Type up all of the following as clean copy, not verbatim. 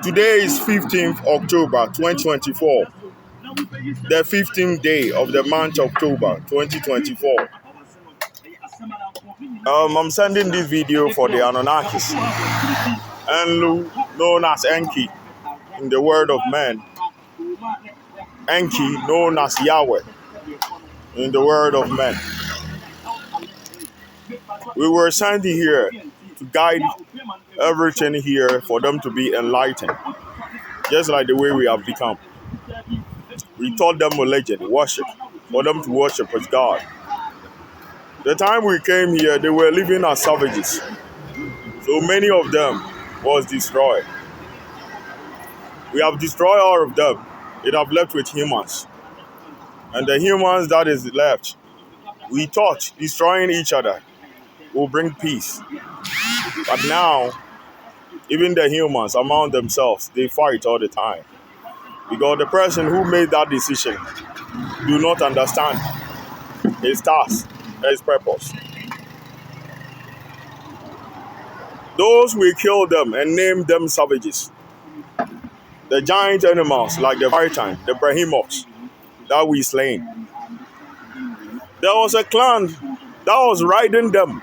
Today is 15th October 2024, the 15th day of the month October 2024. I'm sending this video for the Anunnakis, Enlil, known as Enki in the word of man, Enki, known as Yahweh in the word of men. We were sent here to guide everything here for them to be enlightened, just like the way we have become. We taught them religion, worship, for them to worship as God. The time we came here, they were living as savages. So many of them was destroyed. We have destroyed all of them. It have left with humans. And the humans that is left, we thought destroying each other will bring peace. But now, even the humans among themselves, they fight all the time. Because the person who made that decision do not understand his task, his purpose. Those we killed them and named them savages. The giant animals like the python, the behemoths that we slain. There was a clan that was riding them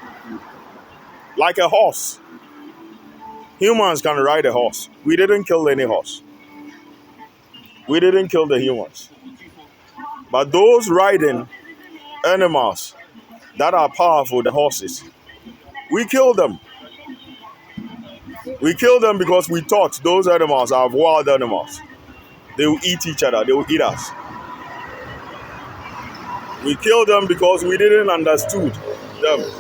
like a horse. Humans can ride a horse. We didn't kill any horse. We didn't kill the humans. But those riding animals that are powerful, the horses, we killed them. We killed them because we thought those animals are wild animals. They will eat each other. They will eat us. We killed them because we didn't understood them.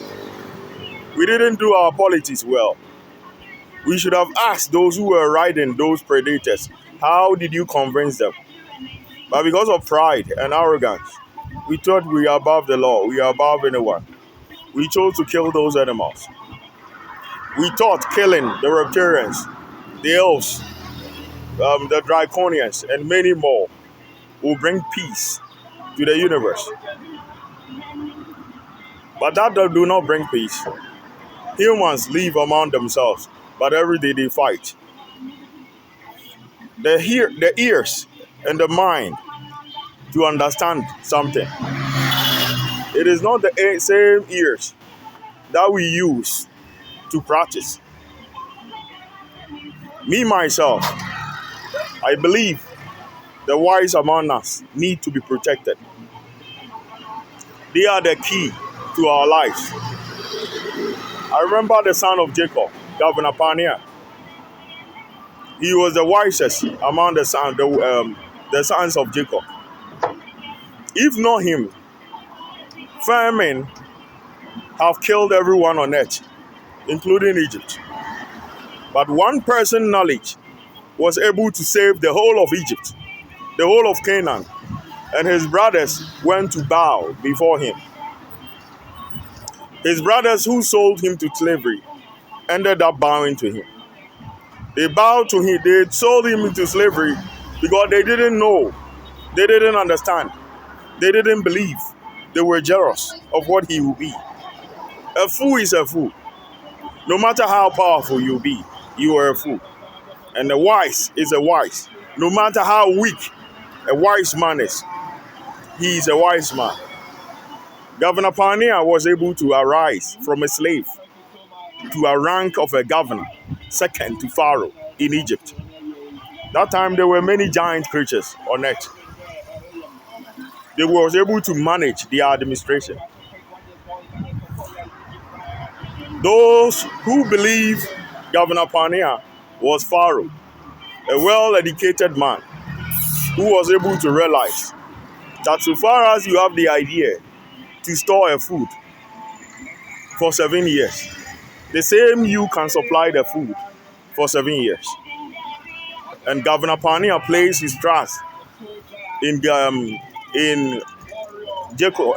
We didn't do our politics well. We should have asked those who were riding those predators, how did you convince them? But because of pride and arrogance, we thought we are above the law. We are above anyone. We chose to kill those animals. We thought killing the reptilians, the elves, the draconians, and many more will bring peace to the universe. But that do not bring peace. Humans live among themselves, but every day they fight. The ears and the mind to understand something. It is not the same ears that we use to practice. Me, myself, I believe the wise among us need to be protected. They are the key to our lives. I remember the son of Jacob, Governor Pania. He was the wisest among the sons of Jacob. If not him, famine have killed everyone on earth, including Egypt. But one person's knowledge was able to save the whole of Egypt, the whole of Canaan, and his brothers went to bow before him. His brothers who sold him to slavery ended up bowing to him. They bowed to him, they sold him into slavery because they didn't know, they didn't understand, they didn't believe, they were jealous of what he would be. A fool is a fool. No matter how powerful you be, you are a fool. And the wise is a wise. No matter how weak a wise man is, he is a wise man. Governor Pania was able to arise from a slave to a rank of a governor, second to Pharaoh in Egypt. That time there were many giant creatures on earth. They was able to manage their administration. Those who believe Governor Pania was Pharaoh, a well-educated man who was able to realize that so far as you have the idea to store a food for 7 years, the same you can supply the food for 7 years. And Governor Pania placed his trust in Jacob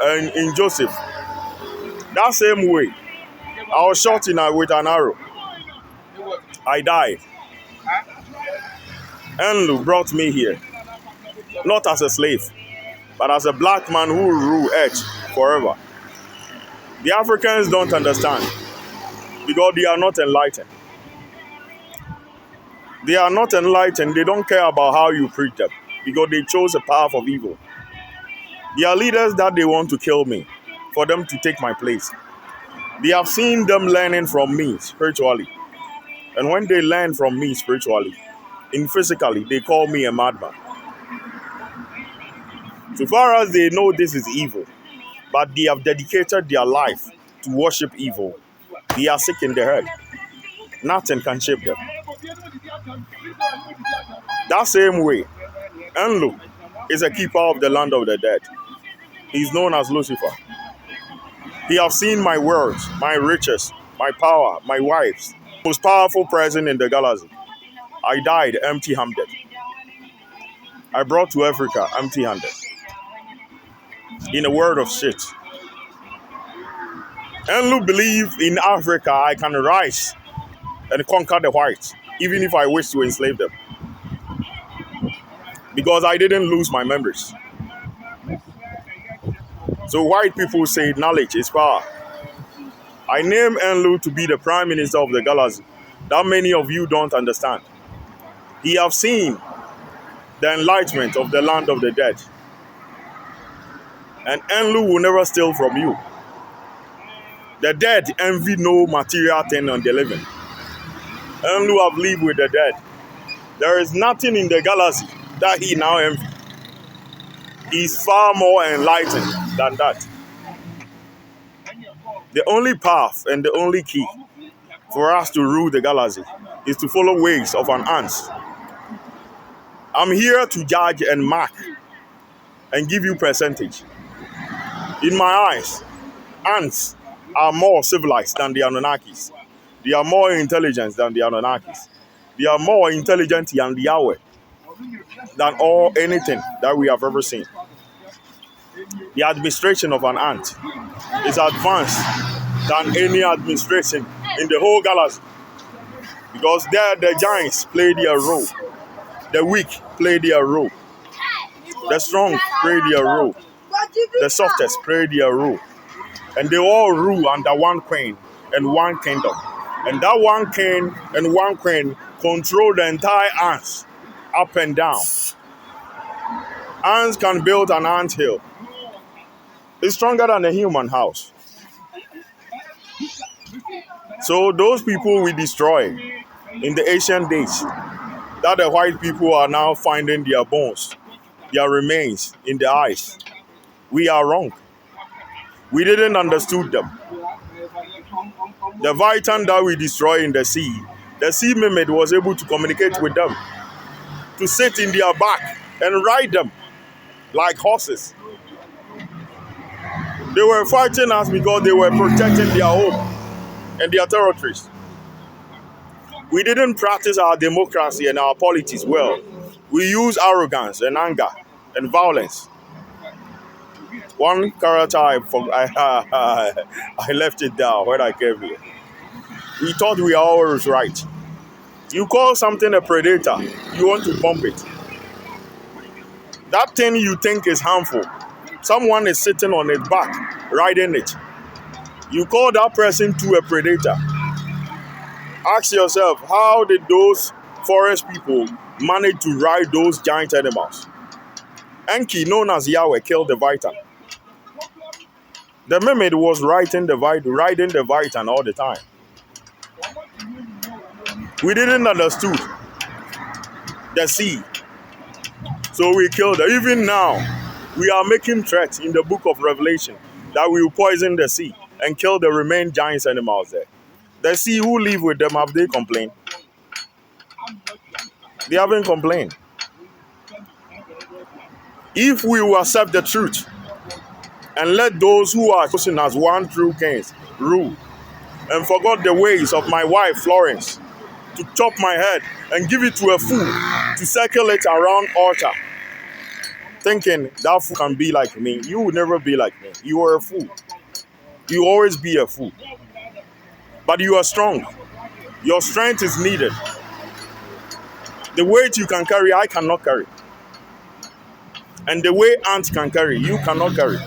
and in Joseph. That same way, I was shot with an arrow. I died. Enlil brought me here, not as a slave, but as a black man who will rule earth forever. The Africans don't understand because they are not enlightened. They are not enlightened. They don't care about how you preach them because they chose a path of evil. They are leaders that they want to kill me for them to take my place. They have seen them learning from me spiritually. And when they learn from me spiritually, in physically, they call me a madman. So far as they know this is evil, but they have dedicated their life to worship evil, they are sick in their head. Nothing can shape them. That same way, Enlu is a keeper of the land of the dead. He is known as Lucifer. He has seen my words, my riches, my power, my wives, most powerful person in the galaxy. I died empty-handed. I brought to Africa empty-handed. In a world of shit. Enlu believe in Africa I can rise and conquer the whites, even if I wish to enslave them. Because I didn't lose my members. So white people say knowledge is power. I name Enlu to be the prime minister of the galaxy that many of you don't understand. He have seen the enlightenment of the land of the dead. And Enlu will never steal from you. The dead envy no material thing on the living. Enlu have lived with the dead. There is nothing in the galaxy that he now envy. He is far more enlightened than that. The only path and the only key for us to rule the galaxy is to follow ways of an ant. I'm here to judge and mark and give you percentage. In my eyes, ants are more civilized than the Anunnakis. They are more intelligent than the Anunnakis. They are more intelligent than the Yahweh, than anything that we have ever seen. The administration of an ant is advanced than any administration in the whole galaxy. Because there the giants play their role. The weak play their role. The strong play their role. The softest play their role. And they all rule under one queen and one kingdom. And that one king and one queen control the entire ants up and down. Ants can build an ant hill. It's stronger than a human house. So those people we destroy in the ancient days, that the white people are now finding their bones, their remains in the ice. We are wrong. We didn't understood them. The Vitan that we destroy in the sea Mehmet was able to communicate with them, to sit in their back and ride them like horses. They were fighting us because they were protecting their home and their territories. We didn't practice our democracy and our politics well. We use arrogance and anger and violence. One character I left it down when I came here. We thought we are always right. You call something a predator, you want to bump it. That thing you think is harmful, someone is sitting on its back, riding it. You call that person to a predator. Ask yourself, how did those forest people manage to ride those giant animals? Enki, known as Yahweh, killed the Vitan. The Mehmet was riding the Vitan all the time. We didn't understood the sea, so we killed her. Even now, we are making threats in the book of Revelation that we will poison the sea and kill the remaining giant animals there. The sea who live with them, have they complained? They haven't complained. If we will accept the truth and let those who are chosen as one true kings rule, and forgot the ways of my wife Florence, to chop my head and give it to a fool to circle it around altar, thinking that fool can be like me, you will never be like me. You are a fool. You will always be a fool. But you are strong. Your strength is needed. The weight you can carry, I cannot carry. And the way ants can carry, you cannot carry.